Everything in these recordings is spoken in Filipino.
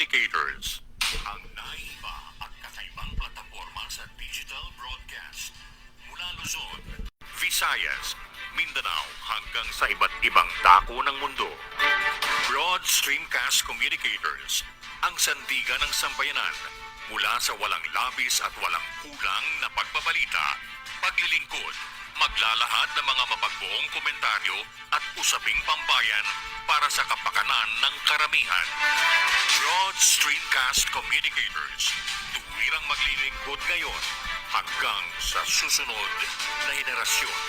Communicators. Ang naiba at kakaibang plataforma sa digital broadcast. Mula Luzon, Visayas, Mindanao hanggang sa iba't ibang dako ng mundo. Broad Streamcast Communicators, ang sandigan ng sambayanan mula sa walang labis at walang kulang na pagbabalita, paglilingkod, maglalahad ng mga mapagbuong komentaryo at usaping pambayan para sa kapakanan ng karamihan. Broad Streamcast Communicators, tuwirang maglilingkod ngayon hanggang sa susunod na henerasyon.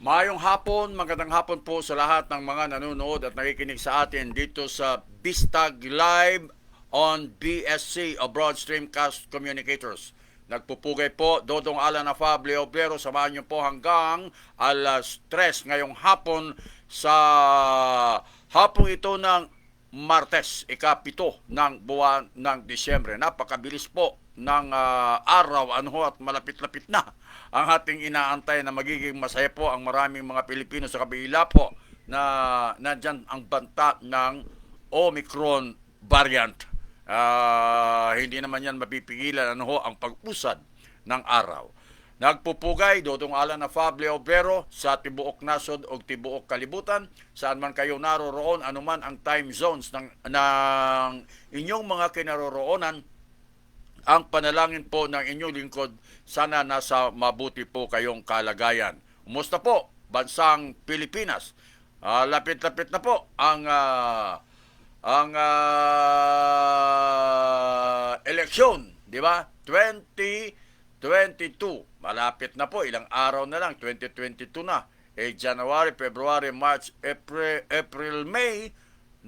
Maayong hapon, magandang hapon po sa lahat ng mga nanonood at nakikinig sa atin dito sa Bistag Live on BSC o Broad Streamcast Communicators. Nagpupugay po, Dodong Alan Afable Obrero, samahan niyo po hanggang alas 3 ngayong hapon sa hapong ito ng Martes, ika-7 ng buwan ng Disyembre. Napakabilis po ng araw at malapit-lapit na ang ating inaantay na magiging masaya po ang maraming mga Pilipino sa kabila po na nandyan ang banta ng Omicron variant. Hindi naman yan mapipigilan ang pag-usad ng araw. Nagpupugay, Dodong Alan Afable Obrero sa tibuok nasod o tibuok kalibutan, saan man kayo naroroon, anuman ang time zones ng inyong mga kinaroroonan. Ang panalangin po ng inyong lingkod, sana nasa mabuti po kayong kalagayan. Kumusta po, bansang Pilipinas? Lapit-lapit na po ang eleksyon, di ba? 2022. Malapit na po, ilang araw na lang, 2022 na. January, February, March, April, May,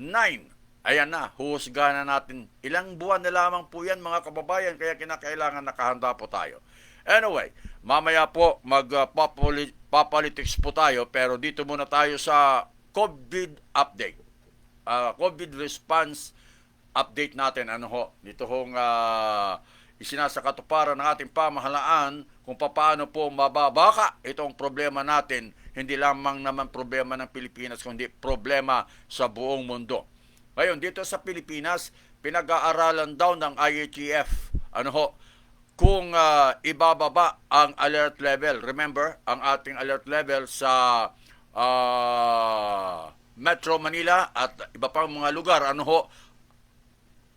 9. Ayan na, huhusgahan na natin. Ilang buwan na lamang po yan mga kababayan, kaya kinakailangan nakahanda po tayo. Anyway, mamaya po magpapolitics po tayo, pero dito muna tayo sa COVID update. COVID response update natin. Dito hong isinasakatuparan ng ating pamahalaan kung paano po mababaka itong problema natin. Hindi lamang naman problema ng Pilipinas, kundi problema sa buong mundo. Ngayon, dito sa Pilipinas, pinag-aaralan daw ng IATF kung ibababa ang alert level. Remember, ang ating alert level sa Metro Manila at iba pang mga lugar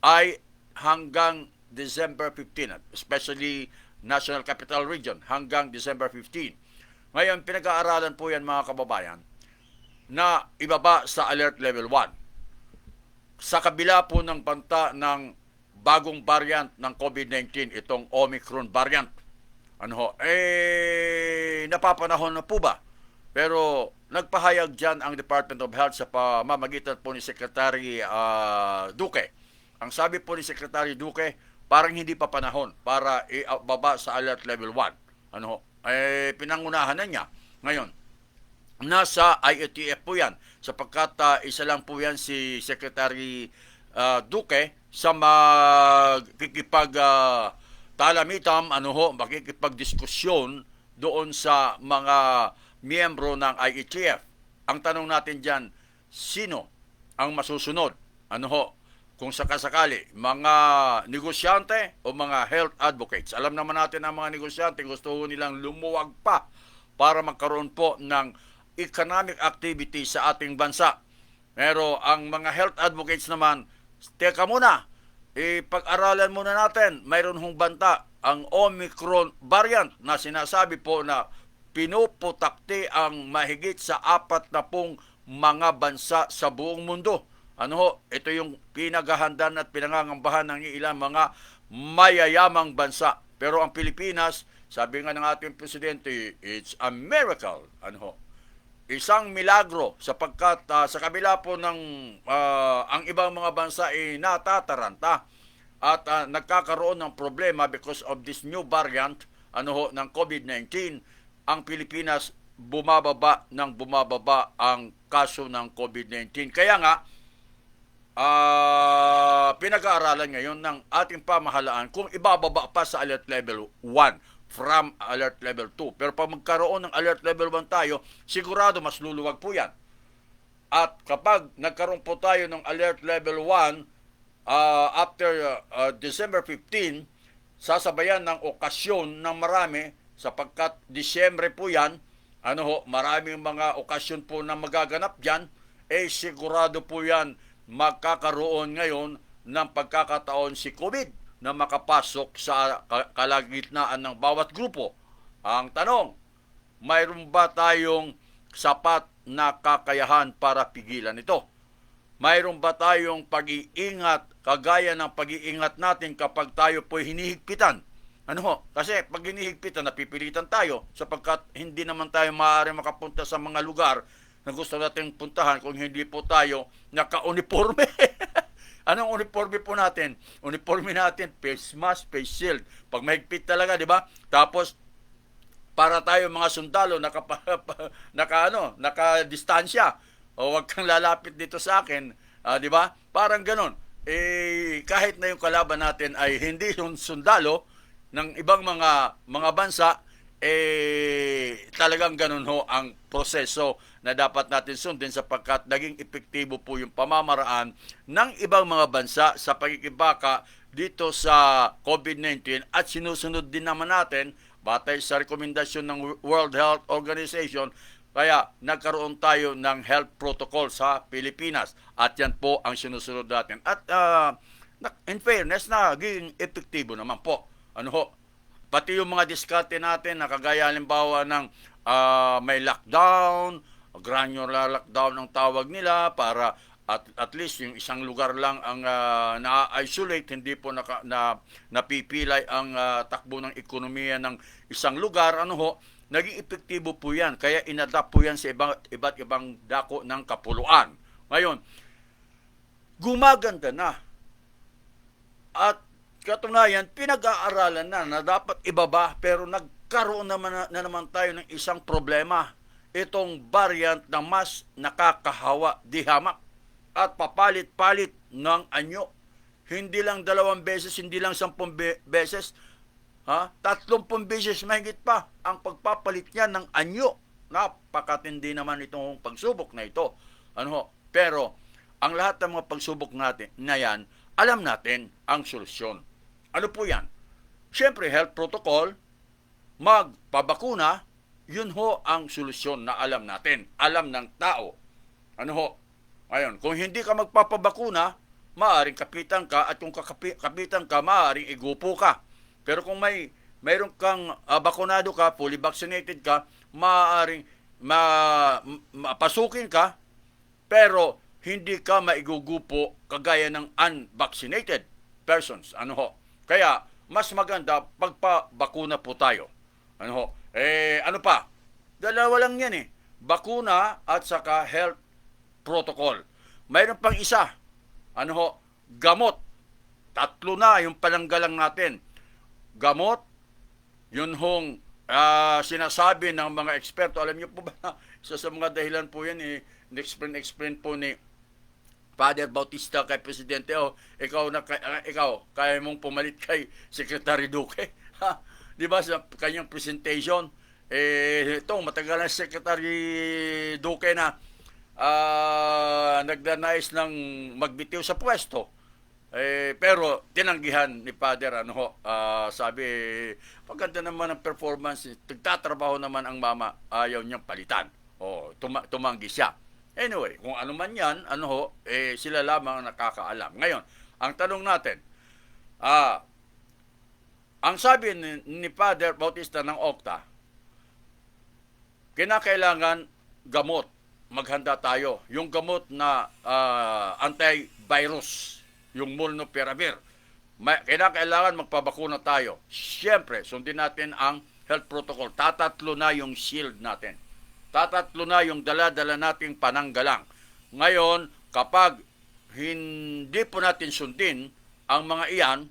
ay hanggang December 15, especially National Capital Region, hanggang December 15. Ngayon, pinag-aaralan po yan mga kababayan na ibaba sa alert level 1. Sa kabila po ng banta ng bagong variant ng COVID-19, itong Omicron variant. Napapanahon na po ba? Pero nagpahayag dyan ang Department of Health sa pamamagitan po ni Secretary Duque. Ang sabi po ni Secretary Duque, parang hindi pa panahon para ibaba sa alert level 1. Pinangunahan na niya. Ngayon, nasa IATF po yan, sapagkat isa lang po yan si Secretary Duque sa makikipag-talamitam, makikipag-diskusyon doon sa mga miyembro ng IATF. Ang tanong natin dyan, sino ang masusunod? Kung sakasakali, mga negosyante o mga health advocates. Alam naman natin ang mga negosyante, gusto nilang lumuwag pa para magkaroon po ng economic activity sa ating bansa. Pero ang mga health advocates naman, teka muna, pag-aralan muna natin, mayroon hong banta, ang Omicron variant na sinasabi po na pinuputakti ang mahigit sa 40 mga bansa sa buong mundo. Ito yung pinaghahandaan at pinangangambahan ng ilang mga mayayamang bansa. Pero ang Pilipinas, sabi nga ng ating presidente, it's a miracle. Isang milagro sapagkat sa kabila po ng ang ibang mga bansa ay natataranta at nagkakaroon ng problema because of this new variant ng COVID-19, ang Pilipinas bumababa ang kaso ng COVID-19. Kaya nga pinag-aaralan ngayon ng ating pamahalaan kung ibababa pa sa alert level 1 from alert level 2. Pero pag magkaroon ng alert level 1 tayo, sigurado mas luluwag po yan. At kapag nagkaroon po tayo ng alert level 1 after December 15, sasabayan ng okasyon ng marami sapagkat Disyembre po yan, maraming mga okasyon po na magaganap dyan, sigurado po yan magkakaroon ngayon ng pagkakataon si COVID na makapasok sa kalagitnaan ng bawat grupo. Ang tanong, mayroon ba tayong sapat na kakayahan para pigilan ito? Mayroon ba tayong pag-iingat kagaya ng pag-iingat natin kapag tayo po hinihigpitan? Kasi pag hinihigpitan, napipilitan tayo sapagkat hindi naman tayo maaari makapunta sa mga lugar na gusto nating puntahan kung hindi po tayo naka-uniforme. Anong uniforme po natin? Uniforme natin, face mask, face shield. Pag mahigpit talaga, di ba? Tapos, para tayo mga sundalo, naka-distansya. O wag kang lalapit dito sa akin. Di ba? Parang ganun. Kahit na yung kalaban natin ay hindi yung sundalo ng ibang mga bansa, talagang ganun ho ang proseso na dapat natin sundin sapagkat naging epektibo po yung pamamaraan ng ibang mga bansa sa pagkikibaka dito sa COVID-19 at sinusunod din naman natin batay sa rekomendasyon ng World Health Organization. Kaya nagkaroon tayo ng health protocol sa Pilipinas at yan po ang sinusunod natin. At in fairness, naging epektibo naman po. Pati yung mga diskarte natin na kagaya halimbawa ng may lockdown, granular lockdown ang tawag nila para at least yung isang lugar lang ang na-isolate, hindi po napipilay ang takbo ng ekonomiya ng isang lugar. Naging epektibo po yan. Kaya inadapt po yan sa iba't ibang dako ng kapuluan. Ngayon, gumaganda na. At katunayan, pinag-aaralan na dapat ibaba pero nagkaroon naman tayo ng isang problema. Itong variant na mas nakakahawa, dihamak at papalit-palit ng anyo. Hindi lang 2 beses, hindi lang 10 beses, 30 beses mahigit pa ang pagpapalit niya ng anyo. Napakatindi naman itong pagsubok na ito. Pero ang lahat ng mga pagsubok natin na yan, alam natin ang solusyon. Ano po yan? Siyempre, health protocol, magpabakuna, yun ho ang solusyon na alam natin. Alam ng tao. Ngayon, kung hindi ka magpapabakuna, maaaring kapitan ka at kung kapitan ka, maaaring igupo ka. Pero kung mayroon kang bakunado ka, fully vaccinated ka, maaaring mapasukin ka, pero hindi ka maigugupo kagaya ng unvaccinated persons. Kaya, mas maganda pagpabakuna po tayo. Ano pa? Dalawa lang yan bakuna at saka health protocol. Mayroon pang isa. Gamot. 3 na yung pananggalang natin. Gamot, yun hong sinasabi ng mga eksperto. Alam niyo po ba, isa sa mga dahilan po yan, explain po ni Father Bautista kay Presidente, ikaw, kaya mong pumalit kay Secretary Duque. Di ba sa kanyang presentation, ito, matagal na Secretary Duque na nagdanais ng magbitiw sa pwesto. Pero tinanggihan ni Father, sabi, paganda naman ang performance, nagtatrabaho naman ang mama, ayaw niyang palitan. Tumanggi siya. Anyway, kung ano man yan, sila lamang ang nakakaalam. Ngayon, ang tanong natin, ang sabi ni Father Bautista ng Okta, kinakailangan gamot, maghanda tayo. Yung gamot na antivirus, yung Molnupiravir, kinakailangan magpabakuna tayo. Siyempre, sundin natin ang health protocol. Tatatlo na yung shield natin. Tatatlo na yung dala-dala nating pananggalang. Ngayon, kapag hindi po natin sundin ang mga iyan,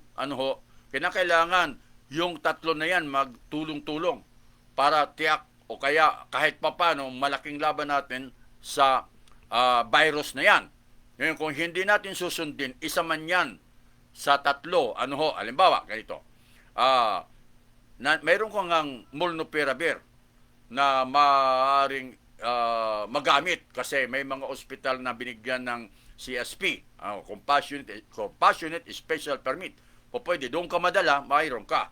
kinakailangan yung 3 na yan magtulong-tulong para tiyak o kaya kahit papano malaking laban natin sa virus na yan. Ngayon, kung hindi natin susundin, isa man yan sa 3, halimbawa, ganito, na mayroon kang ang molnupiravir na maaaring magamit kasi may mga ospital na binigyan ng CSP, Compassionate Special Permit. O pwede, doon ka madala, mayroon ka.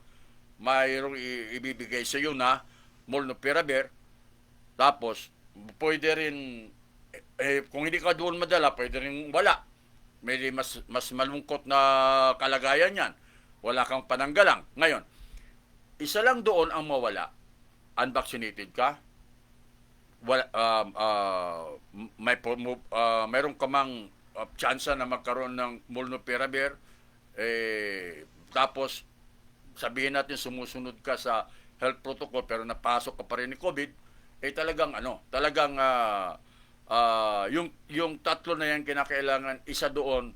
Mayroong ibibigay sa iyo na molnupiravir. Tapos, pwede rin, kung hindi ka doon madala, pwede rin wala. May mas malungkot na kalagayan yan. Wala kang pananggalang. Ngayon, isa lang doon ang mawala. Unvaccinated ka, wala, mayroon ka mang tsansa na magkaroon ng molnupiravir, tapos sabihin natin sumusunod ka sa health protocol pero napasok ka pa rin ni COVID, talagang yung tatlo na yan kinakailangan isa doon,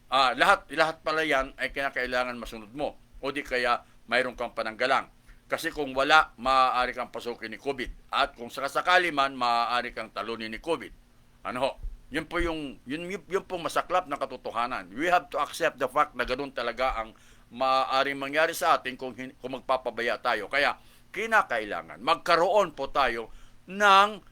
lahat pala yan ay kinakailangan masunod mo o di kaya mayroon kang pananggalang. Kasi kung wala, maaari kang pasukin ni COVID. At kung sakasakali man, maaari kang talunin ni COVID. Ano ho? Yun po masaklap na katotohanan. We have to accept the fact na ganoon talaga ang maaaring mangyari sa atin kung magpapabaya tayo. Kaya, kinakailangan magkaroon po tayo ng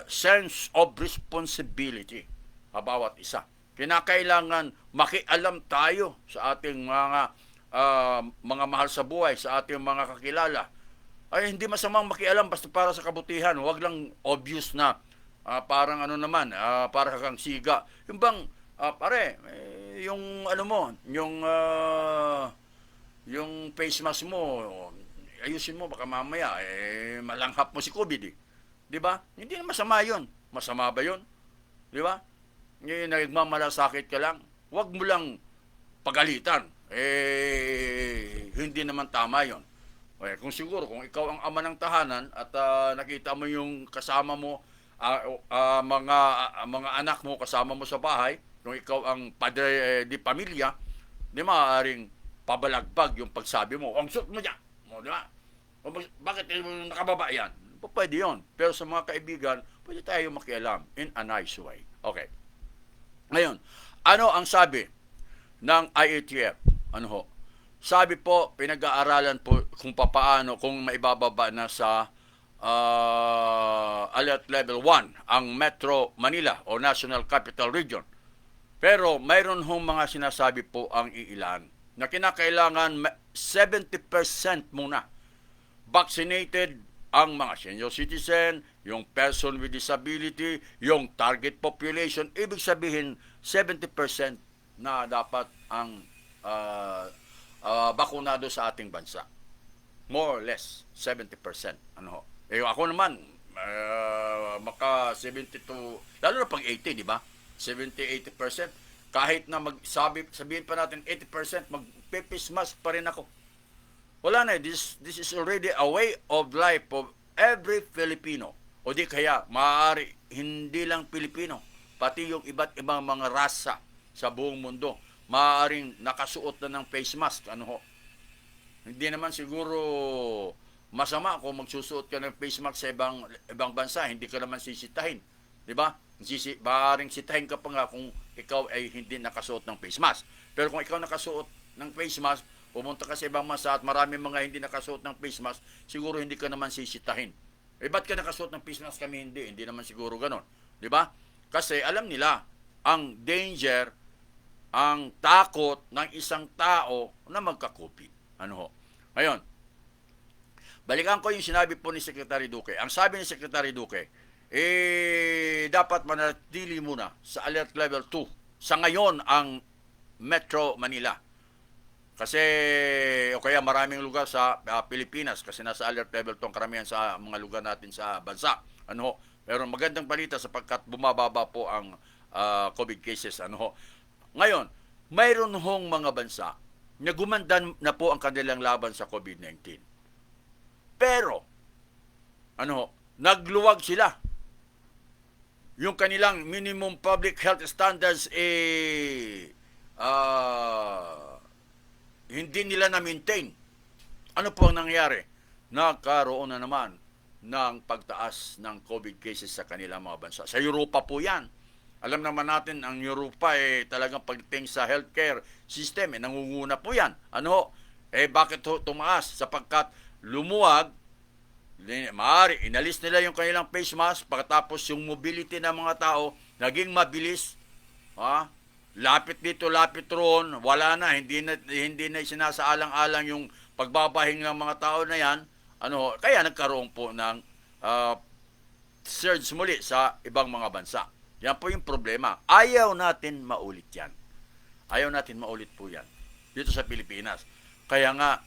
sense of responsibility bawat isa. Kinakailangan makialam tayo sa ating mga mahal sa buhay, sa ating mga kakilala. Ay hindi masamang makialam basta para sa kabutihan. Huwag lang obvious na parang para kang siga. Yung bang pare, yung ano mo, yung face mask mo, ayusin mo baka mamaya malanghap mo si COVID eh. 'Di ba? Hindi na masama 'yon. Masama ba 'yon? 'Di ba? Ngayon nagmamalasakit ka lang. Huwag mo lang pagalitan. Hindi naman tama yon. Kung siguro, kung ikaw ang ama ng tahanan at nakita mo yung kasama mo, mga anak mo kasama mo sa bahay, kung ikaw ang padre di pamilya, di maaaring pabalagbag yung pagsabi mo, ang suot mo dyan, di ba? Bakit nakababa yan? Pwede yun. Pero sa mga kaibigan, pwede tayo makialam in a nice way. Okay. Ngayon, ano ang sabi ng IATF? Ano ho? Sabi po, pinag-aaralan po kung papaano, kung maibababa na sa alert level 1 ang Metro Manila o National Capital Region. Pero mayroon hong mga sinasabi po ang iilan na kinakailangan 70% muna vaccinated ang mga senior citizen, yung person with disability, yung target population. Ibig sabihin, 70% na dapat ang bakunado sa ating bansa. More or less, 70%. Ano? Ako naman, maka 72, lalo na pag 80, di ba? 70-80%. Kahit na sabihin pa natin 80%, mag-face mask pa rin ako. Wala na, this is already a way of life of every Filipino. O di kaya, maaari, hindi lang Pilipino, pati yung iba't ibang mga rasa sa buong mundo, maaaring nakasuot na ng face mask. Ano ho? Hindi naman siguro masama kung magsusuot ka ng face mask sa ibang bansa, hindi ka naman sisitahin. Di ba? Maaaring sitahin ka pa nga kung ikaw ay hindi nakasuot ng face mask. Pero kung ikaw nakasuot ng face mask, pumunta ka sa ibang bansa at marami mga hindi nakasuot ng face mask, siguro hindi ka naman sisitahin. Ba't ka nakasuot ng face mask, kami hindi? Hindi naman siguro ganon. Di ba? Kasi alam nila ang danger, ang takot ng isang tao na magka-COVID. Ano ho? Ngayon, balikan ko yung sinabi po ni Secretary Duque. Ang sabi ni Secretary Duque, dapat manatili muna sa alert level 2. Sa ngayon, ang Metro Manila. Kasi, o kaya maraming lugar sa Pilipinas, kasi nasa alert level 2 ang karamihan sa mga lugar natin sa bansa. Ano ho? Pero magandang balita sapagkat bumababa po ang COVID cases. Ano ho? Ngayon, mayroon hong mga bansa na gumanda na po ang kanilang laban sa COVID-19. Pero, nagluwag sila. Yung kanilang minimum public health standards hindi nila na-maintain. Ano po ang nangyari? Nagkaroon na naman ng pagtaas ng COVID cases sa kanilang mga bansa. Sa Europa po yan. Alam naman natin, ang Europa talagang pagdating sa healthcare system, nangunguna po yan. Bakit tumaas? Sapagkat lumuwag, maaari, inalis nila yung kanilang face mask, pagkatapos yung mobility ng mga tao, naging mabilis, lapit dito, lapit roon, wala na, hindi na sinasaalang-alang yung pagbabahing ng mga tao na yan, kaya nagkaroon po ng surge muli sa ibang mga bansa. Yan po yung problema. Ayaw natin maulit yan. Ayaw natin maulit po yan dito sa Pilipinas. Kaya nga,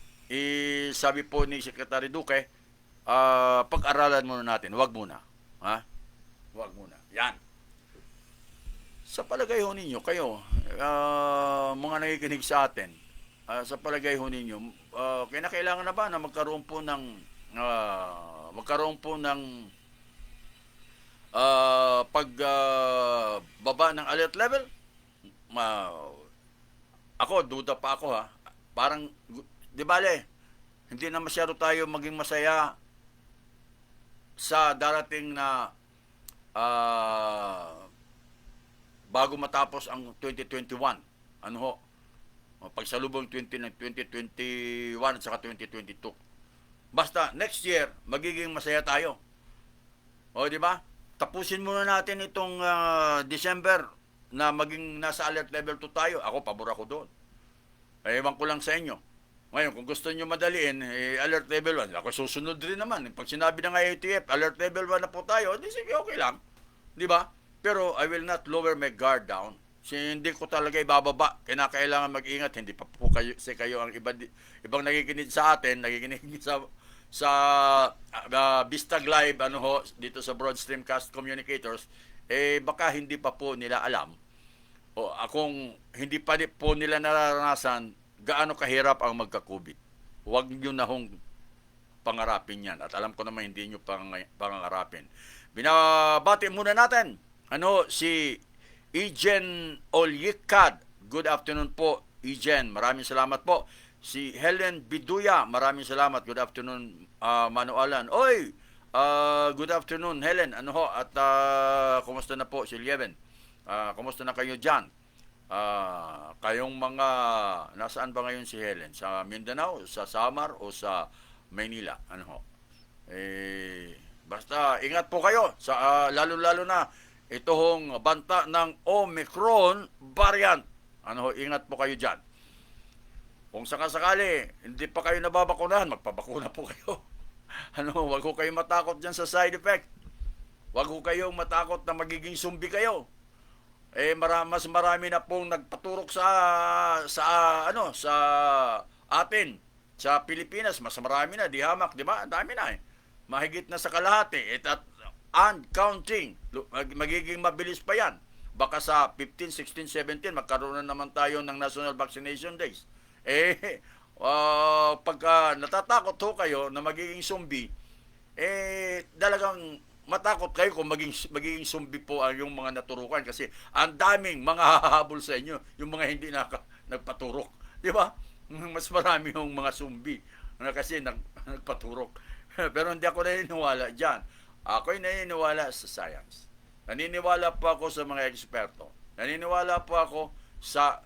sabi po ni Secretary Duque, pag-aralan muna natin, wag muna. Wag muna. Yan. Sa palagay ho ninyo, kayo, mga nakikinig sa atin, sa palagay ho ninyo, kailangan na ba na magkaroon po ng pagbaba ng alert level? Ako, duda pa ako ha. Parang, di bale, hindi na masyado tayo maging masaya sa darating na bago matapos ang 2021. Pagsalubong 2021 at saka 2022. Basta, next year, magiging masaya tayo. Di ba? Tapusin muna natin itong December na maging nasa alert level 2 tayo. Ako, pabor ako doon. Ewan ko lang sa inyo. Ngayon, kung gusto nyo madaliin, alert level 1. Ako susunod rin naman. Pag sinabi ng IATF, alert level 1 na po tayo, di sige, okay lang. Di ba? Pero I will not lower my guard down. Hindi ko talaga ibababa. Kailangan mag-ingat. Hindi pa po kayo ang ibang nakikinig sa atin, nakikinig sa Bistag Live dito sa Broad Streamcast Communicators, baka hindi pa po nila alam akong hindi pa po nila nararanasan gaano kahirap ang magka-COVID. Huwag nyo na hong pangarapin yan. At alam ko naman hindi nyo pangarapin. Binabati muna natin si Ejen Olyikad. Good afternoon po, Ejen. Maraming salamat po. Si Helen Biduya, maraming salamat. Good afternoon, Manualan. Good afternoon, Helen. At kumusta na po si Lieven? Kumusta na kayo dyan? Kayong mga, nasaan ba ngayon si Helen? Sa Mindanao, sa Samar, o sa Maynila? Basta, ingat po kayo. Lalo-lalo na, ito hong banta ng Omicron variant. Ingat po kayo dyan. Kung sakasakali, hindi pa kayo nababakunahan, magpabakuna po kayo. Wag ko kayong matakot dyan sa side effect. Wag ko kayong matakot na magiging zombie kayo. Mas marami na pong nagpaturok sa atin sa Pilipinas. Mas marami na, di hamak, di ba? Dami na mahigit na sa kalahati. And counting, magiging mabilis pa yan. Baka sa 15, 16, 17, magkaroon na naman tayo ng National Vaccination Days. Pagka natatakot ho kayo na magiging zombie, talagang matakot kayo kung magiging zombie po ang yung mga naturukan, kasi ang daming mga hahabol sa inyo, yung mga hindi nagpaturok. Di ba? Mas marami yung mga zombie na kasi nagpaturok. Pero hindi ako naniniwala dyan. Ako'y naniniwala sa science. Naniniwala po ako sa mga eksperto. Naniniwala po ako sa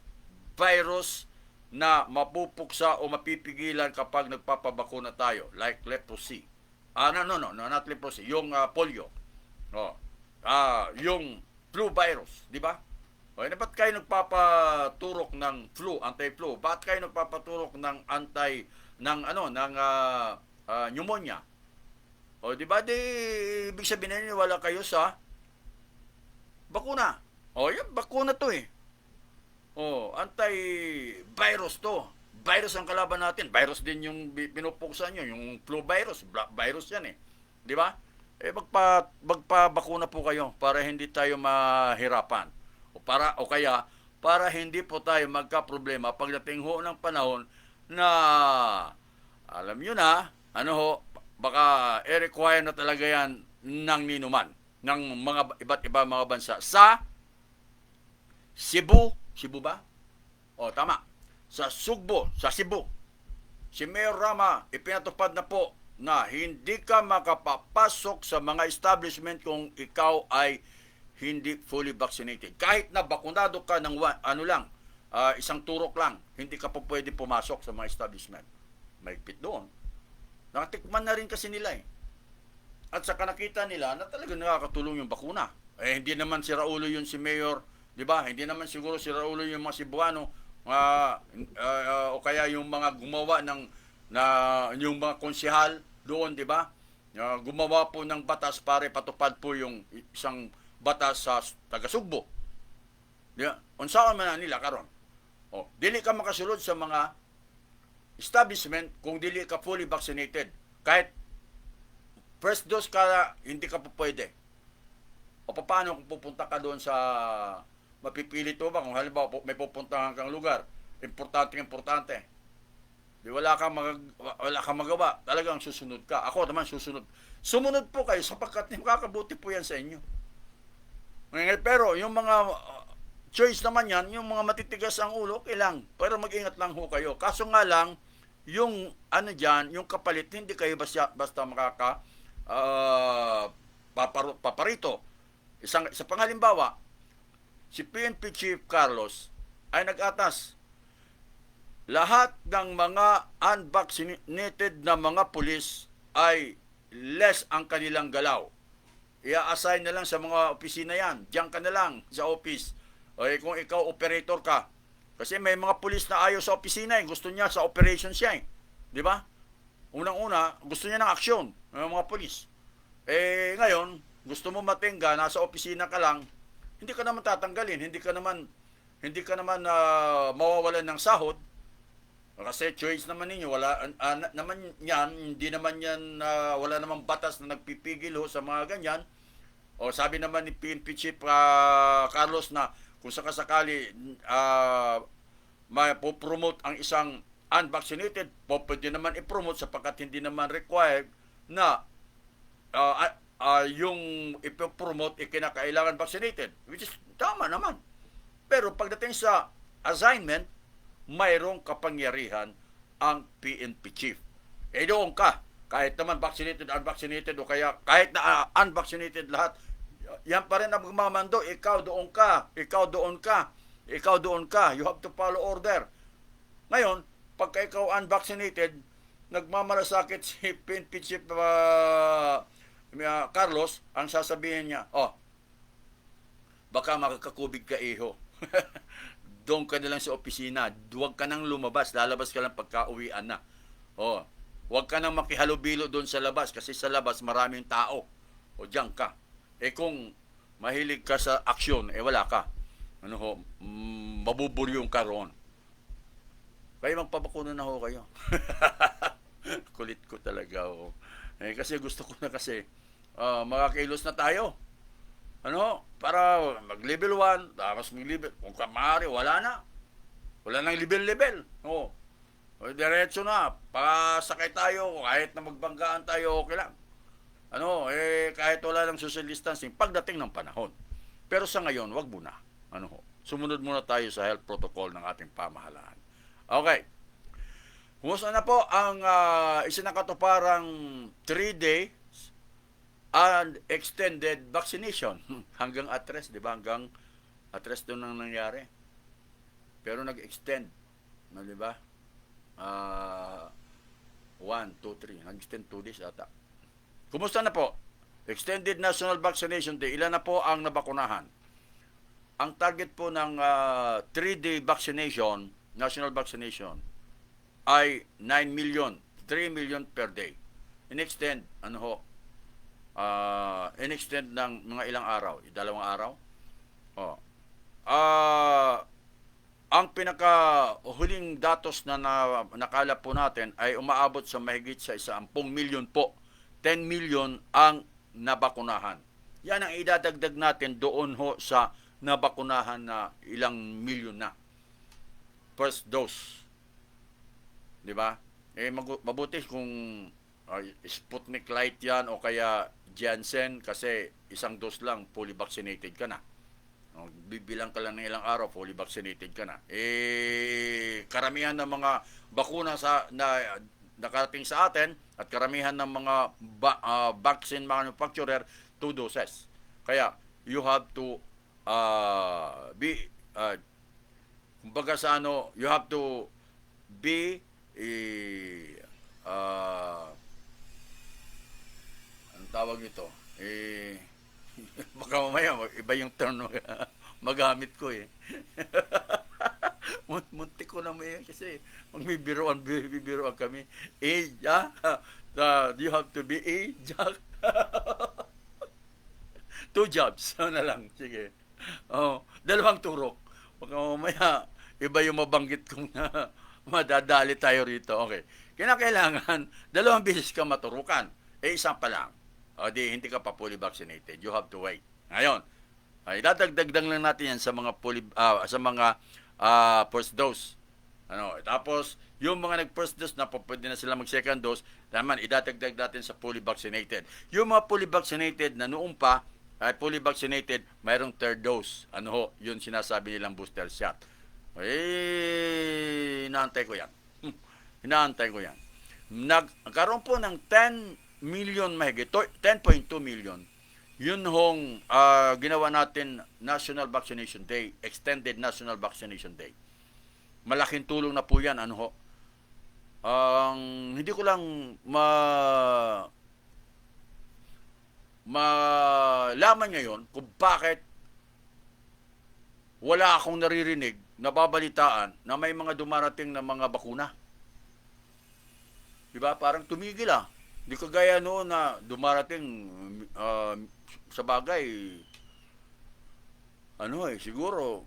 virus na mapupuksa o mapipigilan kapag nagpapabakuna tayo, like leprosy. Not leprosy, yung polio. Yung flu virus, di ba? Ba't kayo nagpapaturok ng flu, anti-flu? Ba't kayo nagpapaturok ng pneumonia? Di ba? Ibig sabihin naniniwala kayo sa bakuna. Yan, bakuna to anti-virus to. Virus ang kalaban natin. Virus din yung pinupuksan nyo. Yung flu virus. Virus yan Di ba? Magpabakuna po kayo para hindi tayo mahirapan. O kaya, para hindi po tayo magka-problema pagdating ho ng panahon na, alam nyo na, baka i-require na talaga yan ng ninuman, ng mga iba't iba mga bansa. Sa Cebu ba? Tama. Sa Cebu. Si Mayor Rama, ipinatupad na po na hindi ka makapapasok sa mga establishment kung ikaw ay hindi fully vaccinated. Kahit na bakunado ka ng isang turok lang. Hindi ka po pwede pumasok sa mga establishment. Mahigpit doon. Nakatikman na rin kasi nila eh. At saka nakita nila na talaga nakakatulong yung bakuna. Hindi naman si Raulo yun si Mayor, di ba? Hindi naman siguro si Raulo yung mga Cebuano, o kaya yung mga gumawa yung mga konsehal doon, di ba? Gumawa po ng batas para patupad po yung isang batas sa taga-Sugbo. Di ba? Unsaon man na nila karon. Dili ka makasulod sa mga establishment kung dili ka fully vaccinated. Kahit first dose ka, hindi ka po pwede. O paano kung pupunta ka doon sa mapipili to ba? Kung halimbawa may pupuntahan kang lugar, importante. Di wala kang magawa. Talagang susunod ka. Ako naman susunod. Sumunod po kayo sapagkat makakabuti po yan sa inyo. Pero yung mga choice naman yan, yung mga matitigas ang ulo, kailang. Pero mag-ingat lang ho kayo. Kaso nga lang, yung yung kapalit, hindi kayo basta makaka paparito. Isa pang halimbawa, si PNP Chief Carlos ay nag-atas. Lahat ng mga unvaccinated na mga pulis ay less ang kanilang galaw. I-assign na lang sa mga opisina yan. Diyan ka na lang sa office. O kung ikaw operator ka. Kasi may mga pulis na ayaw sa opisina eh. Gusto niya sa operation siya eh. Di ba? Unang-una, gusto niya ng aksyon ng mga pulis. Ngayon, gusto mo matingga, nasa opisina ka lang, hindi ka naman tatanggalin, hindi ka naman mawawalan ng sahod. Kasi choice naman ninyo, wala naman yan, hindi naman yan, wala namang batas na nagpipigil ho sa mga ganyan. O sabi naman ni PNP Chief Carlos na kung sakasakali mapopromote ang isang unvaccinated, pwede naman i-promote sapagkat hindi naman required na yung ipopromote kinakailangan vaccinated, which is tama naman. Pero pagdating sa assignment, mayroong kapangyarihan ang PNP chief. Doon ka, kahit naman vaccinated, unvaccinated, o kaya kahit na unvaccinated lahat, yan pa rin ang magmamando. Ikaw doon ka, you have to follow order. Ngayon, pagka ikaw unvaccinated, nagmamalasakit si PNP chief Carlos, ang sasabihin niya, baka makakakubig ka iho. Doon ka na lang sa opisina. Huwag ka nang lumabas. Lalabas ka lang pagka-uwian na. Huwag ka nang makihalubilo doon sa labas kasi sa labas maraming tao. Diyan ka. Kung mahilig ka sa aksyon, wala ka. Mabuburyong ka roon. Kayo magpabakuna na ho kayo. Kulit ko talaga. Kasi gusto ko na kasi makakailos na tayo. Para mag-level 1, tapos mag-level, kung maaari, wala na. Wala nang level-level. Diretso na. Pasakay tayo, kahit na magbanggaan tayo, okay lang. Kahit wala ng social distancing, pagdating ng panahon. Pero sa ngayon, wag muna. Sumunod muna tayo sa health protocol ng ating pamahalaan. Okay. Kumusta na po ang isinakatuparang 3-day and extended vaccination hanggang at-rest, di ba? Hanggang at-rest doon ang nangyari. Pero nag-extend, di ba? 1, 2, 3. Nag-extend 2 days ata. Kumusta na po? Extended National Vaccination Day. Ilan na po ang nabakunahan? Ang target po ng 3-day vaccination, national vaccination, ay 9 million. 3 million per day. In-extend, in-extend ng mga ilang araw, 2 araw. Ang pinakahuling datos na nakalap po natin ay umaabot sa mahigit sa 10 million po. 10 million ang nabakunahan. Yan ang idadagdag natin doon ho sa nabakunahan na ilang milyon na. First dose. Di ba? Mabuti kung Sputnik Light yan o kaya Janssen kasi isang dose lang, fully vaccinated ka na. Bibilang ka lang ng ilang araw, fully vaccinated ka na. Karamihan ng mga bakuna na nakarating sa atin at karamihan ng mga vaccine manufacturer, 2 doses. Kaya, you have to Kumbaga sa ano, you have to be uh, anong tawag nito? Baka mamaya iba yung term na magamit ko eh. Muntik ko na may kasi magbibiroan kami. You have to be Jack. Two jobs. Na lang. Sige. Oh, dalawang turok. Baka mamaya iba yung mabanggit kong na madadali tayo rito. Okay. Kinakailangan, dalawang beses ka maturukan. Isang pa lang. O di, hindi ka pa fully vaccinated. You have to wait. Ngayon, ay dadagdag lang natin yan sa mga first dose. Ano, tapos yung mga nag-first dose na pwede na sila mag-second dose, naman idadagdag natin sa fully vaccinated. Yung mga fully vaccinated na noong pa ay fully vaccinated, mayroong third dose. Ano ho, yun sinasabi nilang booster shot. Inaantay ko yan. Inaantay ko yan. Nagkaroon po ng 10 million mahigit, 10.2 million. Yun hong ginawa natin National Vaccination Day, Extended National Vaccination Day. Malaking tulong na po yan, ano ho. Hindi ko lang malaman ngayon kung bakit wala akong naririnig, nababalitaan na may mga dumarating na mga bakuna. Diba? Parang tumigil ah. Di kagaya noon na dumarating sa bagay, siguro,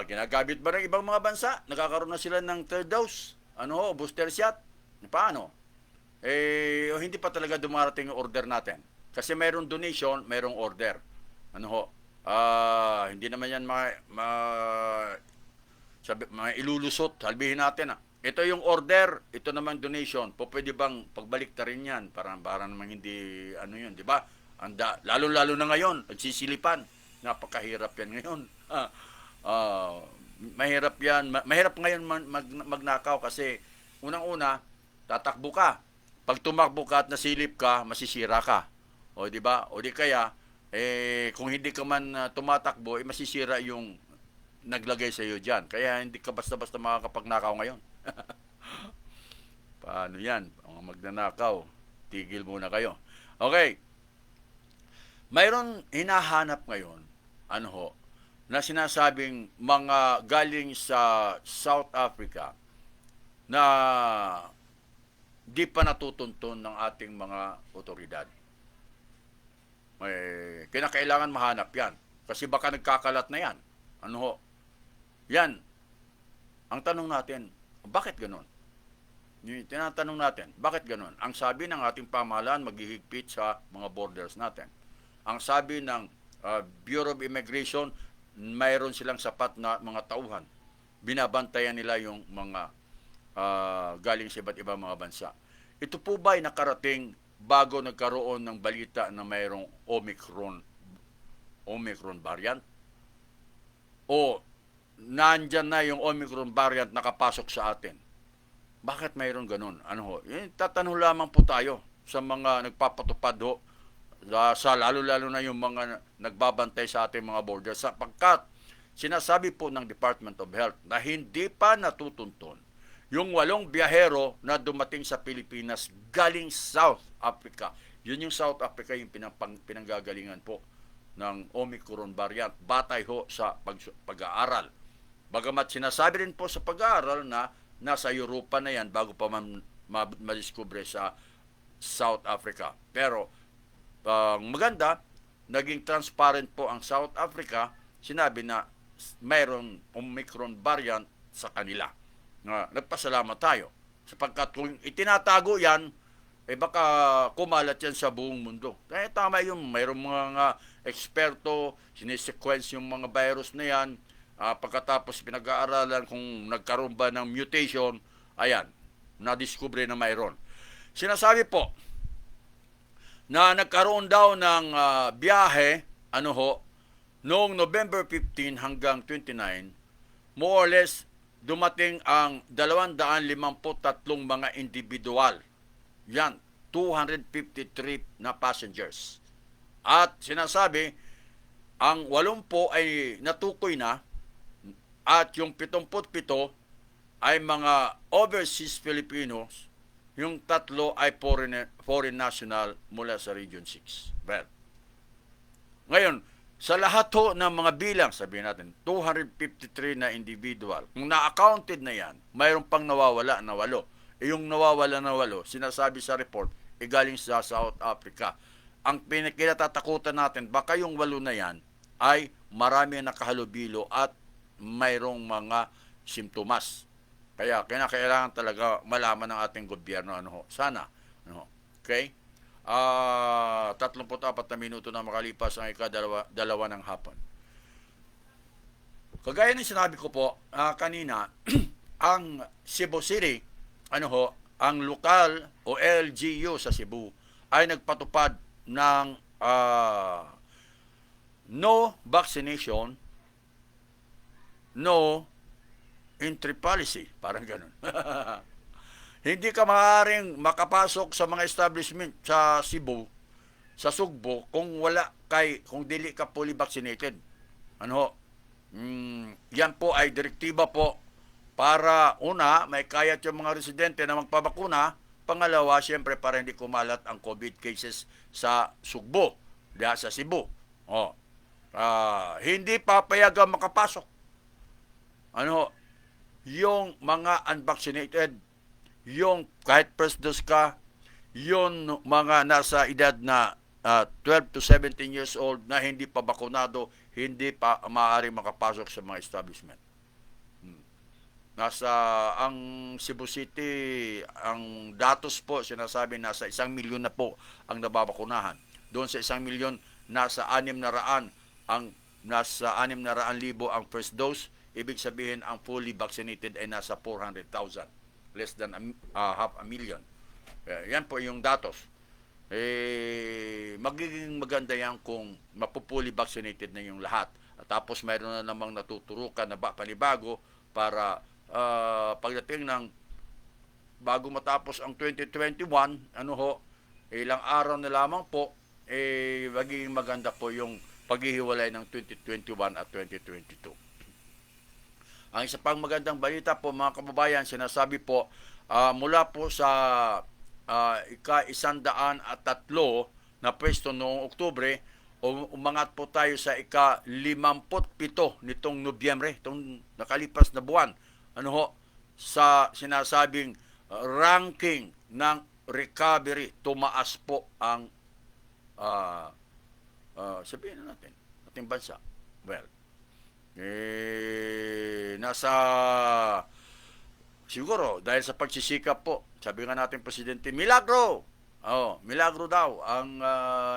ginagamit ba ng ibang mga bansa? Nagkakaroon na sila ng third dose, booster shot. Paano? Hindi pa talaga dumarating yung order natin. Kasi mayroong donation, mayroong order. Hindi naman yan ilulusot, salbihin natin ito yung order, ito naman donation. Pwede bang pagbalik ta rin yan? Para naman hindi, yun, di ba? Lalo-lalo na ngayon, nagsisilipan. Napakahirap yan ngayon. Mahirap yan. Mahirap ngayon magnakaw kasi unang-una, tatakbo ka. Pag tumakbo ka at nasilip ka, masisira ka. O, di ba? O di kaya, kung hindi ka man tumatakbo, masisira yung naglagay sa iyo diyan. Kaya hindi ka basta-basta makakapagnakaw ngayon. Paano yan? Mga magnanakaw, tigil muna kayo. Okay. Mayroon hinahanap ngayon, na sinasabing mga galing sa South Africa na di pa natutuntun ng ating mga otoridad. Kinakailangan mahanap yan. Kasi baka nagkakalat na yan. Yan. Ang tanong natin, bakit ganon? Tinatanong natin, bakit ganon? Ang sabi ng ating pamahalaan, maghihigpit sa mga borders natin. Ang sabi ng Bureau of Immigration, mayroon silang sapat na mga tauhan. Binabantayan nila yung mga galing sa iba't ibang mga bansa. Ito po ba ay nakarating bago nagkaroon ng balita na mayroong Omicron variant? O nandyan na yung Omicron variant nakapasok sa atin? Bakit mayroon ganun? Tatanong lamang po tayo sa mga nagpapatupad sa lalo-lalo na yung mga nagbabantay sa ating mga borders, sapagkat sinasabi po ng Department of Health na hindi pa natutuntun yung 8 biyahero na dumating sa Pilipinas galing South Africa. Yun yung South Africa yung pinanggagalingan po ng Omicron variant batay ho sa pag-aaral. Bagamat sinasabi rin po sa pag-aaral na nasa Europa na yan bago pa madiskubre sa South Africa. Pero maganda, naging transparent po ang South Africa, sinabi na mayroon Omicron variant sa kanila. Nagpasalamat tayo. Sapagkat kung itinatago yan, baka kumalat yan sa buong mundo. Kaya tama yung mayroong mga eksperto, sinesequence yung mga virus na yan, pagkatapos pinag-aaralan kung nagkaroon ba ng mutation, ayan, nadiskubre na mayroon. Sinasabi po na nagkaroon daw ng biyahe, noong November 15 hanggang 29, more or less, dumating ang 253 mga individual. Yan, 253 na passengers. At sinasabi, ang 80 ay natukoy na At yung 77 ay mga overseas Filipinos, yung 3 ay foreign national mula sa Region 6. Well, ngayon, sa lahat ho ng mga bilang, sabihin natin, 253 na individual, kung na-accounted na yan, mayroon pang nawawala na 8. Yung nawawala na 8, sinasabi sa report, galing sa South Africa. Ang pinakitatakutan natin, baka yung 8 na yan ay marami nakahalubilo at mayroong mga simptomas. Kaya kailangan talaga malaman ng ating gobyerno sana. Okay? 34 na minuto na makalipas ang ika-2 ng hapon. Kagaya ng sinabi ko po kanina, ang Cebu City, ang lokal o LGU sa Cebu ay nagpatupad ng no vaccination, no entry policy, parang ganun. Hindi ka maaaring makapasok sa mga establishment sa Cebu, sa Sugbo, kung dili ka fully vaccinated. Yan po ay direktiba po para una, may kayat yung mga residente na magpabakuna. Pangalawa, siyempre para hindi kumalat ang COVID cases sa Sugbo, sa Cebu. Hindi papayagan makapasok. Yung mga unvaccinated, yung kahit first dose ka, yung mga nasa edad na 12 to 17 years old na hindi pa bakunado, hindi pa maaaring makapasok sa mga establishment. Ang Cebu City, ang datos po, sinasabi nasa 1 milyon na po ang nababakunahan. Doon sa 1 milyon, nasa 600,000 ang first dose. Ibig sabihin, ang fully vaccinated ay nasa 400,000. Less than half a million. Yan po yung datos. Magiging maganda yan kung mapupuli vaccinated na yung lahat. At tapos mayroon na namang natuturukan na panibago para pagdating ng bago matapos ang 2021, ilang araw na lamang po, magiging maganda po yung paghihiwalay ng 2021 at 2022. Ang isa pang magandang balita po mga kababayan, sinasabi po mula po sa ika-103 na pwesto noong Oktubre, umangat po tayo sa ika-57 nitong Nobyembre, itong nakalipas na buwan. Sa sinasabing ranking ng recovery, tumaas po ang sabihin na natin, ating bansa. Well, nasa siguro dahil sa pagsisikap po, sabi nga natin Presidente, milagro daw ang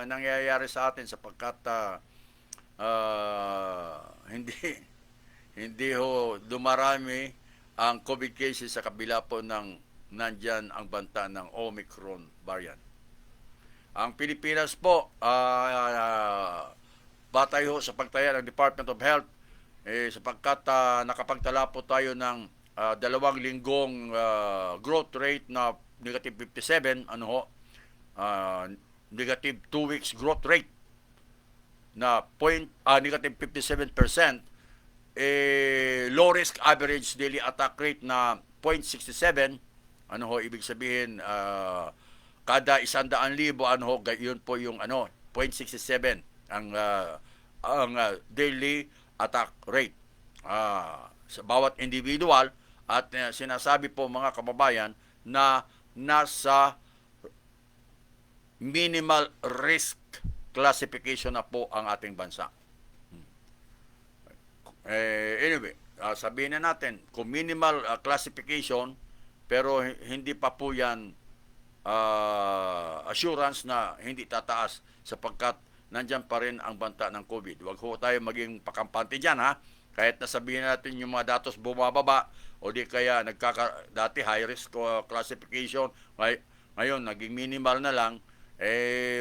nangyayari sa atin sapagkat hindi ho dumarami ang COVID cases sa kabila po ng nandyan ang banta ng Omicron variant. Ang Pilipinas po, batay ho sa pagtaya ng Department of Health, sapagkat nakapagtala po tayo ng 2 linggong growth rate na negative 57, negative 2 weeks growth rate na negative 57%, low risk average daily attack rate na 0.67, ibig sabihin kada 100,000, yun po yung 0.67 ang daily attack rate sa bawat individual, at sinasabi po mga kababayan na nasa minimal risk classification na po ang ating bansa. Anyway, sabihin na natin kung minimal classification, pero hindi pa po yan assurance na hindi tataas sapagkat nandyan pa rin ang banta ng COVID. Huwag ho tayo maging pakampante dyan, ha? Kahit nasabihin natin yung mga datos bumababa o di kaya dati high risk classification, ngayon naging minimal na lang,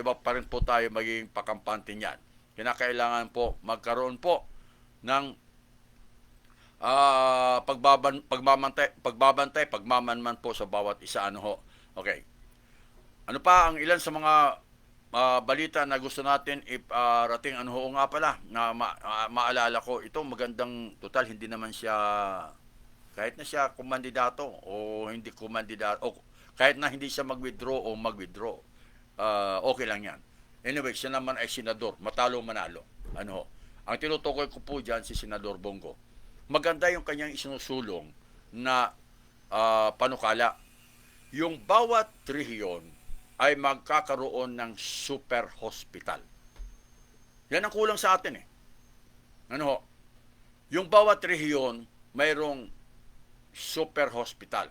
wag pa rin po tayo maging pakampante niyan. Kinakailangan po magkaroon po ng pagmamanman po sa bawat isa. Okay. Ano pa ang ilan sa mga balita na gusto natin iparating. Ano ho nga pala, na maalala ko, ito magandang, total, hindi naman siya, kahit na siya kumandidato o hindi kumandidato, o kahit na hindi siya mag-withdraw o mag-withdraw, okay lang yan. Anyway, siya naman ay senador, matalo manalo. Ano ho? Ang tinutukoy ko po dyan si Senador Bongo. Maganda yung kanyang isinusulong na panukala. Yung bawat rehiyon ay magkakaroon ng super hospital. Yan ang kulang sa atin eh. Ano ho? Yung bawat rehiyon mayroong super hospital.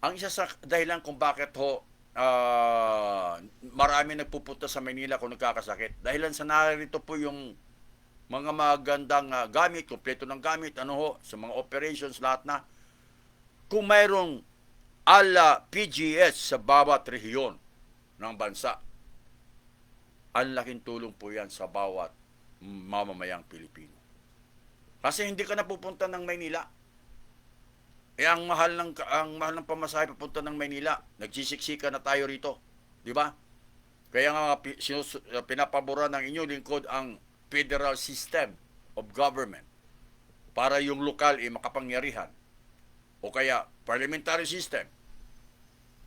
Ang isa sa dahilan kung bakit ho marami nagpupunta sa Manila kung nagkakasakit. Dahilan sa narito po yung mga magandang gamit, kompleto ng gamit, ano ho, sa mga operations, lahat na. Kung mayroong ala PGS sa bawat rehiyon ng bansa, ang laking tulong po yan sa bawat mamamayang Pilipino. Kasi hindi ka napupunta ng Maynila. Ang mahal ng pamasahe papunta ng Maynila. Nagsisiksika na tayo rito, di ba? Kaya nga pinapabura ng inyong lingkod ang federal system of government para yung lokal ay makapangyarihan. O kaya parliamentary system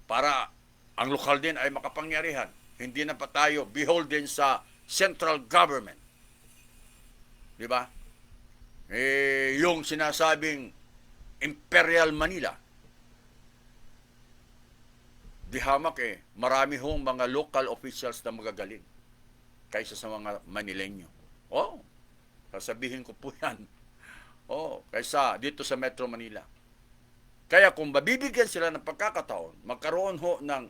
para ang lokal din ay makapangyarihan. Hindi na pa tayo beholden sa central government. Di ba? Yung sinasabing Imperial Manila, di hamak marami hong mga local officials na magagaling kaysa sa mga Manileño. Sasabihin ko po yan. Kaysa dito sa Metro Manila. Kaya kung mabibigyan sila ng pagkakataon, magkaroon ho ng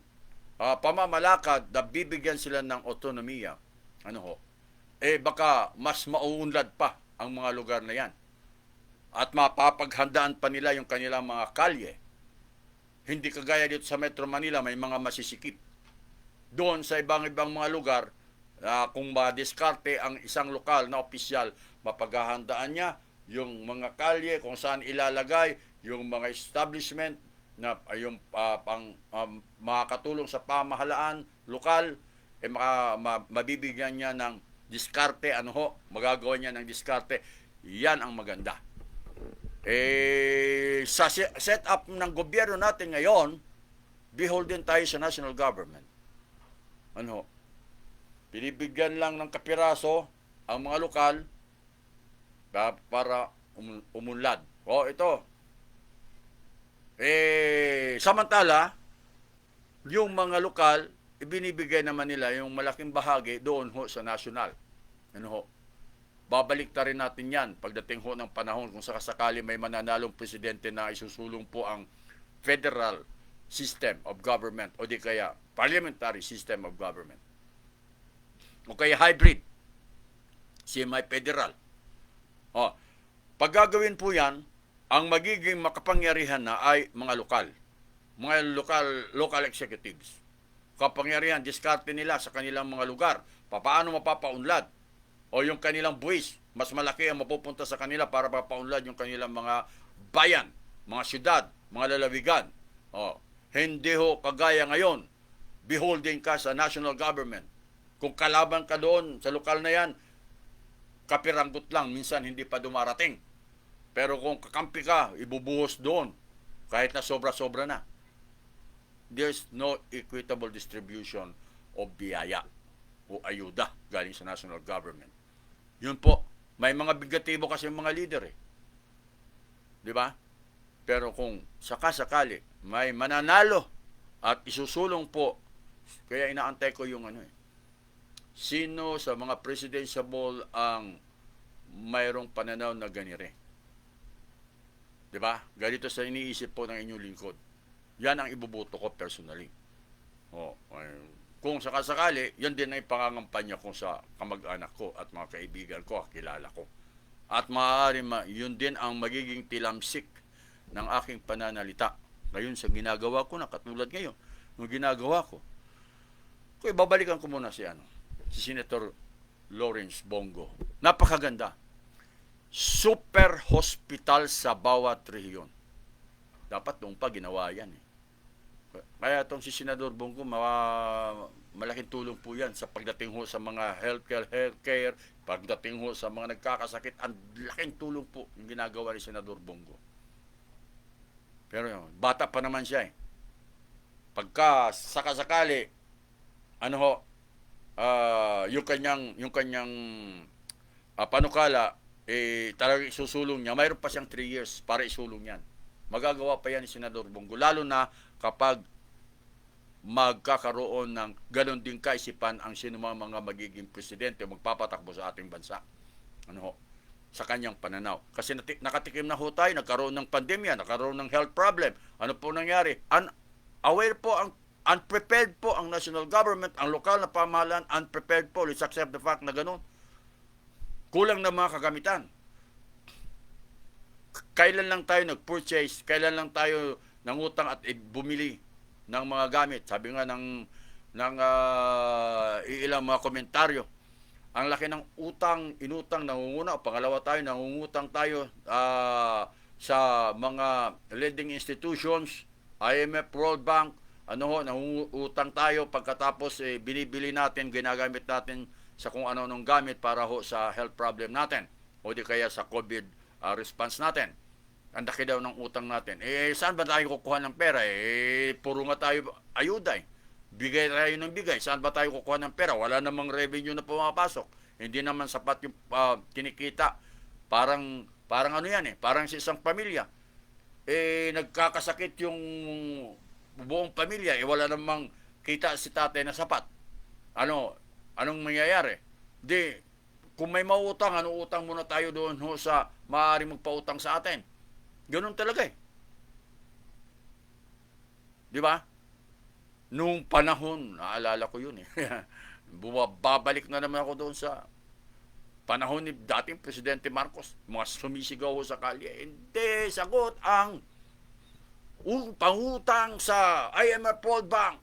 pamamalakad na bibigyan sila ng otonomiya, baka mas mauunlad pa ang mga lugar na yan. At mapapaghandaan pa nila yung kanilang mga kalye. Hindi kagaya dito sa Metro Manila, may mga masisikip. Doon sa ibang mga lugar, kung madiskarte ang isang lokal na opisyal, mapaghahandaan niya yung mga kalye, kung saan ilalagay yung mga establishment na yung makakatulong sa pamahalaan lokal, mabibigyan niya ng diskarte, magagawa niya ng diskarte. Yan ang maganda. Sa setup ng gobyerno natin ngayon, beholden tayo sa national government. Pinibigyan lang ng kapiraso ang mga lokal para umunlad. Ito. Samantala, yung mga lokal, ibinibigay naman nila yung malaking bahagi doon sa national. Babalik ta rin natin yan pagdating ng panahon kung sakasakali may mananalong presidente na isusulong po ang federal system of government o di kaya parliamentary system of government. O kaya hybrid, semi-federal. Pag gagawin po yan, ang magiging makapangyarihan na ay mga lokal. Mga local executives. Kapangyarihan, diskarte nila sa kanilang mga lugar. Paano mapapaunlad? O yung kanilang buwis, mas malaki ang mapupunta sa kanila para mapaunlad yung kanilang mga bayan, mga syudad, mga lalawigan. Hindi ho kagaya ngayon, beholden ka sa national government. Kung kalaban ka doon sa lokal na yan, kapiranggot lang, minsan hindi pa dumarating. Pero kung kakampi ka, ibubuhos doon, kahit na sobra-sobra na. There's no equitable distribution of biyaya o ayuda galing sa national government. Yun po, may mga bigatibo kasi mga leader Di ba? Pero kung sakasakali may mananalo at isusulong po, kaya inaantay ko yung sino sa mga presidential ang mayroong pananaw na ganire. Di ba? Ganito sa iniisip po ng inyong lingkod. Yan ang ibubuto ko personally. Kung sakasakali, yan din ay pangangampanya ko sa kamag-anak ko at mga kaibigan ko, kilala ko. At maaari yun din ang magiging tilamsik ng aking pananalita. Ngayon sa ginagawa ko na, katulad ngayon, yung ginagawa ko. Kaya babalikan ko muna si Senator Lawrence Bongo. Napakaganda. Super hospital sa bawat rehiyon. Dapat noong pa ginawa yan Kaya itong si Senador Bongo, malaking tulong po yan sa pagdating ho sa mga healthcare, pagdating ho sa mga nagkakasakit, ang laking tulong po yung ginagawa ni Senador Bongo. Pero yun, bata pa naman siya eh. Pagka sakasakali, ano ho, yung kanyang panukala, talagang isusulong niya, mayroon pa siyang 3 years para isulong yan. Magagawa pa yan ni Senador Bongo, lalo na kapag magkakaroon ng ganon din kaisipan ang sino mga magiging presidente o magpapatakbo sa ating bansa. Ano ho? Sa kanyang pananaw. Kasi nakatikim na ho tayo, nagkaroon ng pandemya, nagkaroon ng health problem. Ano po nangyari? Unaware po, unprepared po ang national government, ang lokal na pamahalaan, unprepared po. Let's accept the fact na ganon. Kulang na mga kagamitan. Kailan lang tayo nag-purchase, kailan lang tayo nangutang at bumili ng mga gamit. Sabi nga ng ilang mga komentaryo, ang laki ng inutang, nangunguna. Pangalawa tayo, nangungutang tayo sa mga lending institutions, IMF, World Bank, nangungutang tayo pagkatapos binibili natin, ginagamit natin sa kung ano-anong gamit para ho sa health problem natin o di kaya sa COVID response natin. Ang laki daw ng utang natin. Saan ba tayo kukuha ng pera? Puro nga tayo ayuda eh. Bigay tayo ng bigay. Saan ba tayo kukuha ng pera? Wala namang revenue na pumapasok. Hindi naman sapat yung kinikita. Parang ano yan eh. Parang sa isang pamilya. Nagkakasakit yung buong pamilya. Wala namang kita si tatay na sapat. Anong mangyayari? Di, kung may mautang, utang muna tayo doon sa maaaring magpautang sa atin. Ganun talaga eh. Di ba? Nung panahon, naalala ko yun eh. Babalik na naman ako doon sa panahon ni dating Presidente Marcos. Mga sumisigaw sa kalye. Hindi, sagot ang pangutang sa IMF World Bank.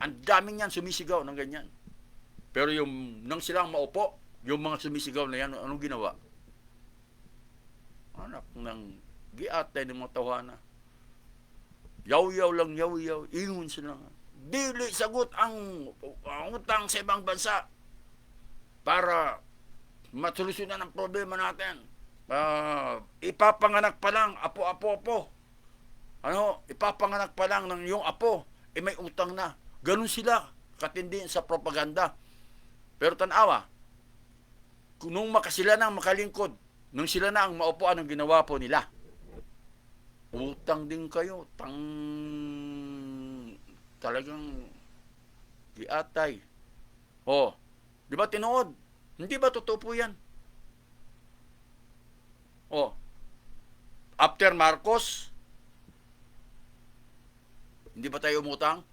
Ang daming yan sumisigaw ng ganyan. Pero nang silang maupo, yung mga sumisigaw na yan, anong ginawa? Anak ng giatay ng mga tawana. Yaw-yaw lang, yaw-yaw. Ingon sila. Dili sagot ang utang sa ibang bansa para matulusyonan ang problema natin. Ipapanganak pa lang, apo-apo-apo. Ipapanganak pa lang ng yung apo, may utang na. Ganun sila, katindi sa propaganda. Pero tanawa, nung sila na ang makalingkod, nung sila na ang maupuan, ang ginawa po nila, utang din kayo, talagang giatay. Di ba tinuod? Hindi ba totoo po yan? After Marcos, hindi ba tayo umutang?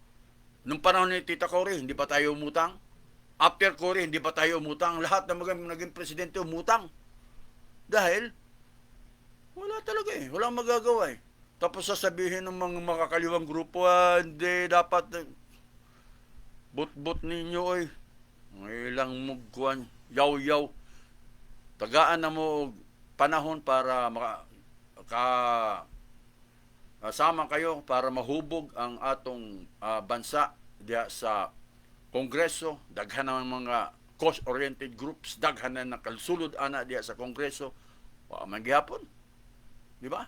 Nung panahon ni Tita Cory, hindi ba tayo umutang? After Cory, hindi ba tayo umutang? Lahat ng mga naging presidente umutang. Dahil, wala talaga eh. Walang magagawa eh. Tapos sasabihin ng mga makakaliwang grupo, hindi dapat but ninyo eh. Ilang mugkuhan, yaw-yaw. Tagaan na mo panahon para sama kayo para mahubog ang atong bansa diya sa Kongreso. Daghan ng mga cause-oriented groups, daghan na nakasulod ana diya sa Kongreso. Man gihapon. Di ba?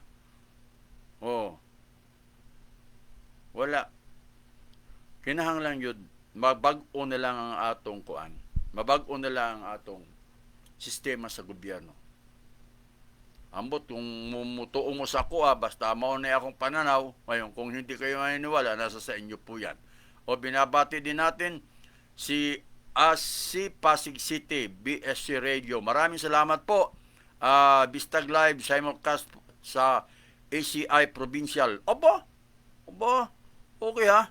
Wala. Kinahanglan yun, mabag-o na lang ang atong kuan. Mabag-o na lang ang atong sistema sa gobyerno. Ambot kung mumutuong mo sa kuha, basta mao na akong pananaw, ngayon kung hindi kayo maniniwala, nasa sa inyo po yan. Binabati din natin si Pasig City, BSC Radio. Maraming salamat po. Bistag Live, simulcast sa ACI Provincial. Aba, okay ha.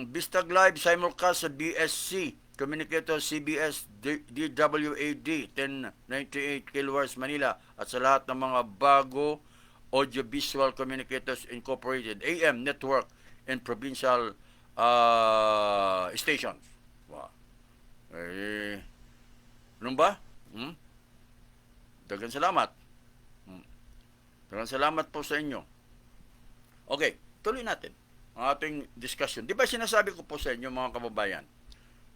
Bistag Live, simulcast sa BSC, Communicator CBS DWAD 1098 kHz Manila at sa lahat ng mga bago Audiovisual Communicators Incorporated AM Network and Provincial stations. Wow. Ano ba? Daghang salamat. Daghang salamat po sa inyo. Okay, tuloy natin. ang ating discussion. Di ba sinasabi ko po sa inyo mga kababayan,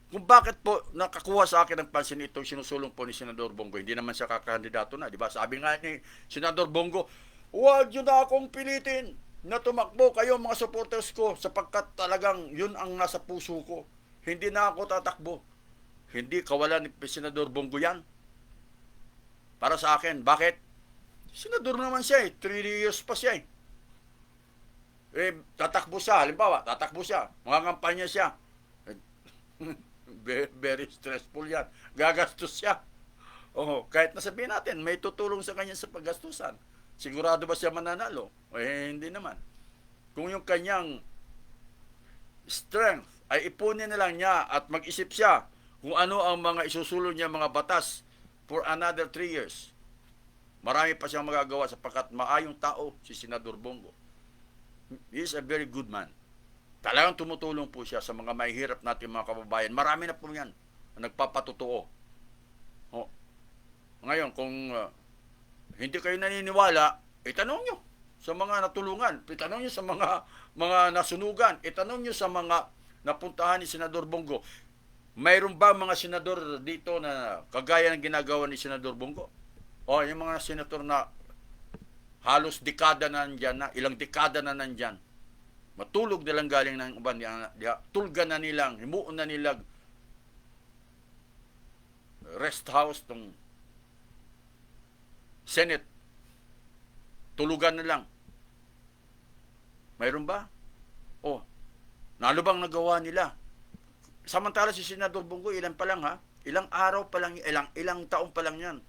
kung bakit po nakakuha sa akin ng pansin itong sinusulong po ni Senador Bongo, hindi naman siya kakandidato na, di ba? Sabi nga ni Senador Bongo, huwag nyo na akong pilitin na tumakbo kayo mga supporters ko sapagkat talagang yun ang nasa puso ko. Hindi na ako tatakbo. Hindi kawalan ni Senador Bongo yan. Para sa akin, bakit? Senador naman siya 3 years pa siya tatakbo siya, halimbawa, tatakbo siya, mangangampanya siya. Very stressful yan. Gagastos siya. Kahit nasabihin natin, may tutulong sa kanya sa paggastusan. Sigurado ba siya mananalo? Hindi naman. Kung yung kanyang strength ay ipunin na lang niya at mag-isip siya kung ano ang mga isusulong niya mga batas for another 3 years. Marami pa siyang magagawa sapagkat maayong tao si Senador Bongo. He is a very good man. Talagang tumutulong po siya sa mga mahihirap natin mga kababayan. Marami na po yan na nagpapatotoo. Ngayon, kung hindi kayo naniniwala, itanong nyo sa mga natulungan, itanong nyo sa mga nasunugan, itanong nyo sa mga napuntahan ni Senador Bongo. Mayroon ba mga senador dito na kagaya ng ginagawa ni Senador Bongo? Yung mga senator na halos dekada na nandyan na, ilang dekada na nandyan. Matulog nilang galing ng uban, tulga na nilang, himuon na nilang rest house tong Senate. Tulugan na lang. Mayroon ba? Nalo bang nagawa nila? Samantala si Senador Bongo, ilan pa lang ha? Ilang araw pa lang, ilang taon pa lang yan.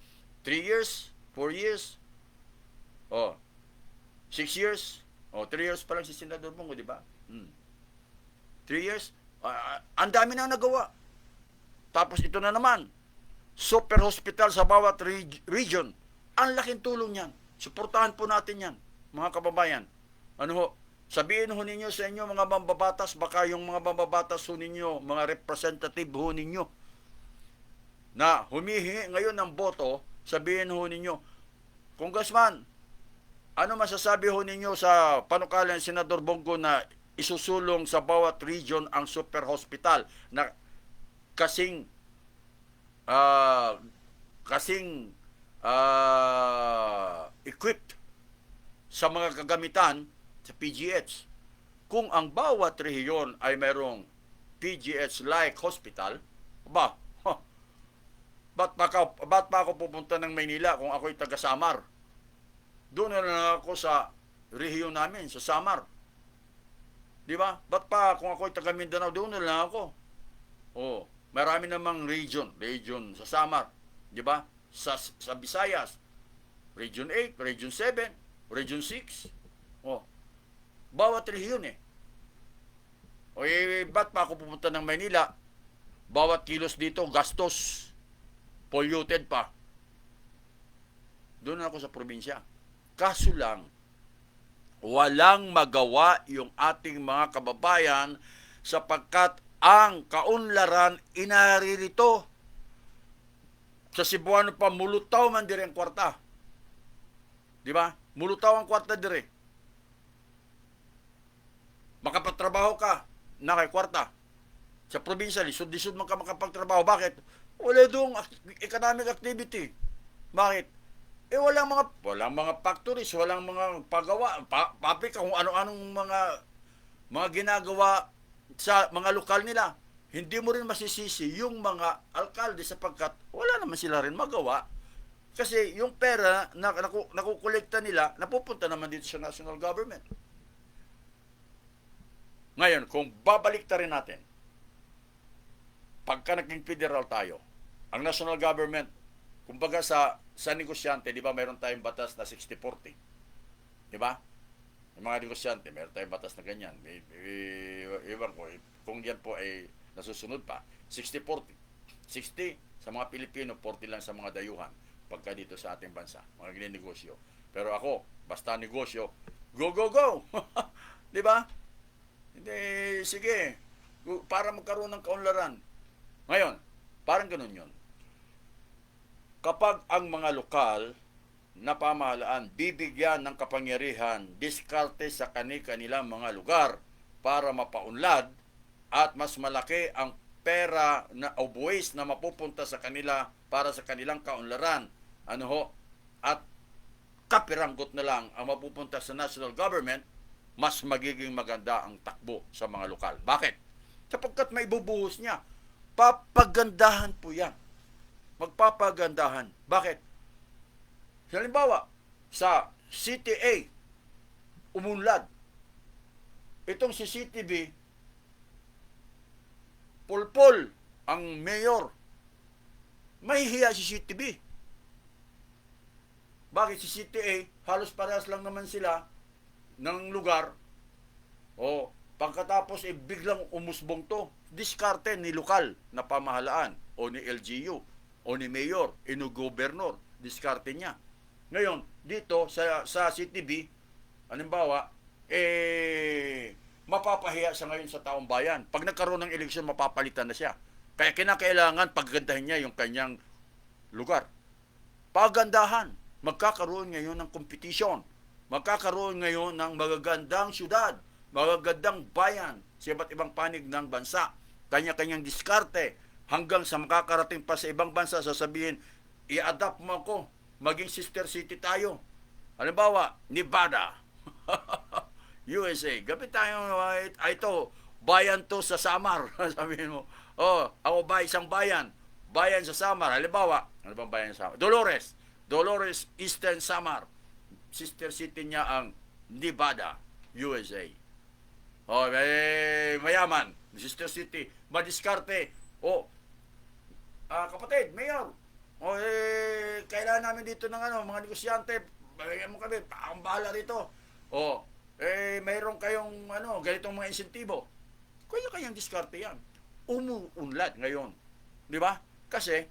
3 years? 4 years? 6 years? 3 years pa lang si Senador Bongo, di ba? 3 years? Ang dami na nagawa. Tapos ito na naman, super hospital sa bawat region. Ang laking tulong yan. Suportahan po natin yan, mga kababayan. Sabihin ho ninyo sa inyo mga mambabatas, baka yung mga mambabatas ho ninyo, mga representative ho ninyo, na humihingi ngayon ng boto, sabihin ho ninyo, Congressman, ano masasabi ho ninyo sa panukala ng Senador Bongo na isusulong sa bawat region ang super hospital na kasing equipped sa mga kagamitan sa PGH. Kung ang bawat rehiyon ay mayroong PGH-like hospital, ba't pa ako pupunta ng Maynila kung ako'y taga-Samar? Doon na lang ako sa rehiyon namin, sa Samar. Di ba? Ba't pa kung ako'y taga-Mindanao, doon na lang ako. Marami namang region sa Samar. Di ba? Sa Visayas, Region 8, Region 7, Region 6. Bawat rehiyon ba't pa ako pupunta ng Maynila? Bawat kilos dito, gastos. Polluted pa. Doon ako sa probinsya. Kaso lang, walang magawa yung ating mga kababayan sapagkat ang kaunlaran inaririto. Sa Cebuano pa, mulutaw man dire ang kwarta. Di ba? Mulutaw ang kwarta dire. Makapatrabaho ka na kay kwarta. Sa probinsya, lisod-lisod man ka makapagtrabaho. Bakit? Wala doong economic activity. Bakit? Walang mga factories, walang mga pagawa, paprika, kung ano-anong mga ginagawa sa mga lokal nila. Hindi mo rin masisisi yung mga alkalde sapagkat wala naman sila rin magawa. Kasi yung pera na nakukolekta nila, napupunta naman dito sa national government. Ngayon, kung babalik rin natin, pagka naging federal tayo, ang national government, kumbaga sa negosyante, di ba mayroon tayong batas na 60-40? Di ba? Yung mga negosyante, mayroon tayong batas na ganyan. Iwan ko, kung yan po ay nasusunod pa, 60-40. 60 sa mga Pilipino, 40 lang sa mga dayuhan pagka dito sa ating bansa, mga ginenegosyo. Pero ako, basta negosyo, go, go, go! Di ba? Hindi, sige, para magkaroon ng kaunlaran. Ngayon, parang ganun yun. Kapag ang mga lokal na pamahalaan bibigyan ng kapangyarihan diskarte sa kanilang mga lugar, para mapaunlad at mas malaki ang pera na o buwis na mapupunta sa kanila para sa kanilang kaunlaran. Ano ho? At kapiranggot na lang ang mapupunta sa national government, mas magiging maganda ang takbo sa mga lokal. Bakit? Sapagkat may bubuhos niya. Papagandahan po yan. Magpapagandahan. Bakit? Halimbawa, sa CTA, umunlad. Itong si CTB, pulpol ang mayor. Mahihiya si CTB. Bakit si CTA, halos parehas lang naman sila ng lugar. O pagkatapos biglang umusbong to. Diskarte ni lokal na pamahalaan o ni LGU o ni mayor, o ni gobernador. Diskarte niya. Ngayon, dito sa CTB, halimbawa, mapapahiya siya ngayon sa taong bayan. Pag nagkaroon ng eleksyon, mapapalitan na siya. Kaya kinakailangan paggandahin niya yung kanyang lugar. Pagandahan. Magkakaroon ngayon ng kompetisyon. Magkakaroon ngayon ng magagandang syudad, magagandang bayan sa iba't ibang panig ng bansa. Kanya-kanyang diskarte hanggang sa makakarating pa sa ibang bansa, sasabihin, i-adapt mo ako, maging sister city tayo. Halimbawa, Nevada, USA. Gabit tayo, ito, bayan to sa Samar. Sabihin mo, ako ba isang bayan? Bayan sa Samar. Halimbawa, ano bang bayan sa Samar? Dolores Eastern Samar. Sister city niya ang Nevada, USA. Mayaman, sister city, madiskarte. Kapatid, mayor, kailangan namin dito ng mga negosyante, bagay mo kami, ang bahala rito. Mayroon kayong ganitong mga insentibo. Kanya-kanyang diskarte yan. Umuunlad ngayon. Di ba? Kasi,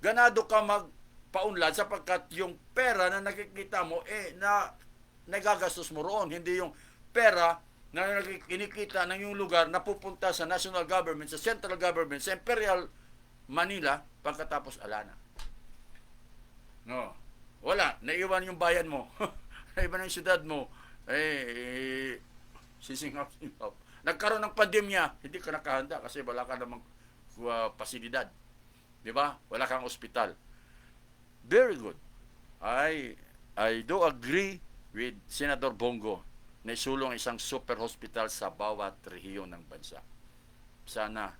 ganado ka magpaunlad sapagkat yung pera na nakikita mo, na nagagastos mo roon. Hindi yung pera na kinikita ng yung lugar na pupunta sa national government, sa central government, sa Imperial Manila, pagkatapos alana. No. Wala. Naiwan yung bayan mo. Naiwan yung syudad mo. Sisingap. Nagkaroon ng pandemya, hindi ka nakahanda kasi wala ka namang pasilidad. Di ba? Wala kang ospital. Very good. I do agree with Senator Bongo na isulong isang super hospital sa bawat rehiyon ng bansa. Sana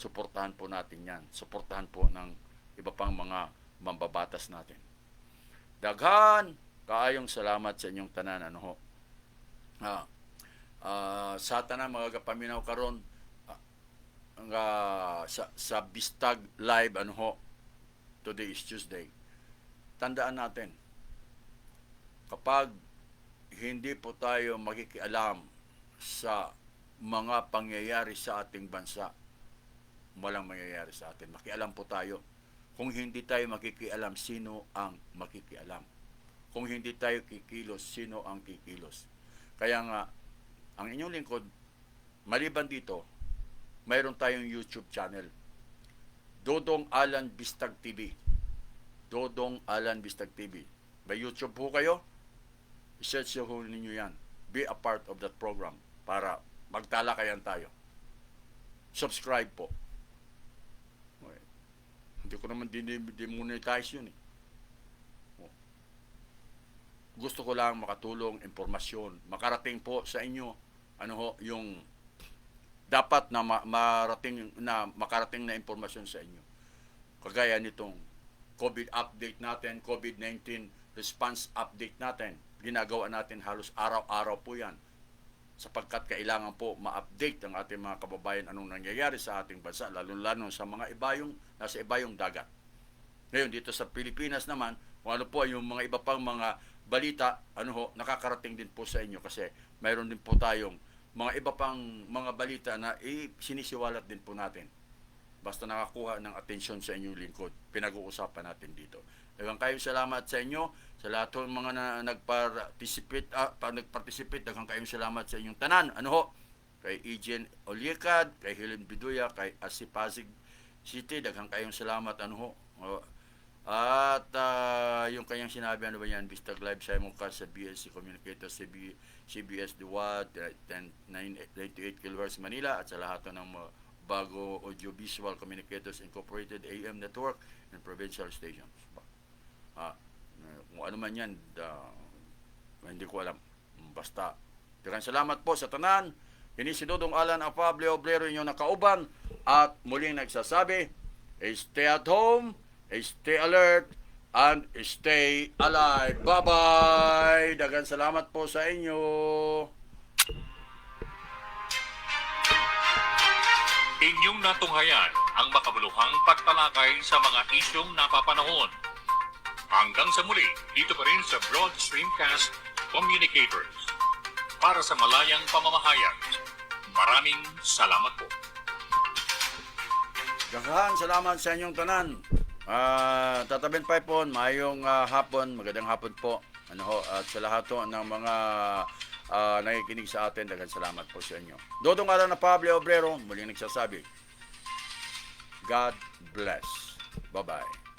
suportahan po natin yan. Suportahan po ng iba pang mga mambabatas natin. Daghan kaayong salamat sa inyong tanan. Sa tanan mga kapaminaw karon sa Bistag Live today is Tuesday. Tandaan natin, kapag hindi po tayo makikialam sa mga pangyayari sa ating bansa, walang mangyayari sa atin. Makialam po tayo. Kung hindi tayo makikialam, sino ang makikialam? Kung hindi tayo kikilos, sino ang kikilos? Kaya nga, ang inyong lingkod, maliban dito, mayroon tayong YouTube channel. Dodong Alan Bistag TV. Dodong Alan Bistag TV. May YouTube po kayo? I-search ho ninyo yan. Be a part of that program para magtalakayan tayo. Subscribe po. Okay. Hindi ko naman demonetize yun. Gusto ko lang makatulong, impormasyon, makarating po sa inyo yung dapat na makarating na impormasyon sa inyo. Kagaya nitong COVID update natin, COVID-19 response update natin. Ginagawa natin halos araw-araw po yan sapagkat kailangan po ma-update ang ating mga kababayan anong nangyayari sa ating bansa, lalo-lalo sa mga nasa ibayong dagat. Ngayon, dito sa Pilipinas naman, kung ano po yung mga iba pang mga balita, nakakarating din po sa inyo kasi mayroon din po tayong mga iba pang mga balita na sinisiwalat din po natin. Basta nakakuha ng atensyon sa inyong lingkod, pinag-uusapan natin dito. Daghang kayong salamat sa inyo, sa lahat ng mga nagparticipate, daghang kayong salamat sa inyong tanan. Kay Eugene Oliekad, kay Helen Biduya, kay Asipazig City, daghang kayong salamat. At yung kanyang sinabi, ano ba yan, Vistag Live, Simon Cas sa BSC Communicators, CBS Duwad, 1098 kHz Manila, at sa lahat ng mga bago audiovisual communicators incorporated AM network and provincial stations. Kung ano man yan, hindi ko alam. Basta, daghang salamat po sa tanan. Kini si Dodong Alan ang Pablo Obrero inyong nakauban at muling nagsasabi, stay at home, stay alert, and stay alive. Bye-bye! Daghang salamat po sa inyo. Inyong natunghayan ang makabuluhang pagtalakay sa mga isyong napapanahon. Hanggang sa muli, dito pa rin sa Broad Streamcast Communicators. Para sa malayang pamamahayag, maraming salamat po. Daghang salamat sa inyong tanan. Tatabin pa po, mayong hapon, magandang hapon po. At sa lahat po ng mga nakikinig sa atin, daghang salamat po sa inyo. Dodong Alan na Pablo Obrero, muling nagsasabi, God bless. Bye-bye.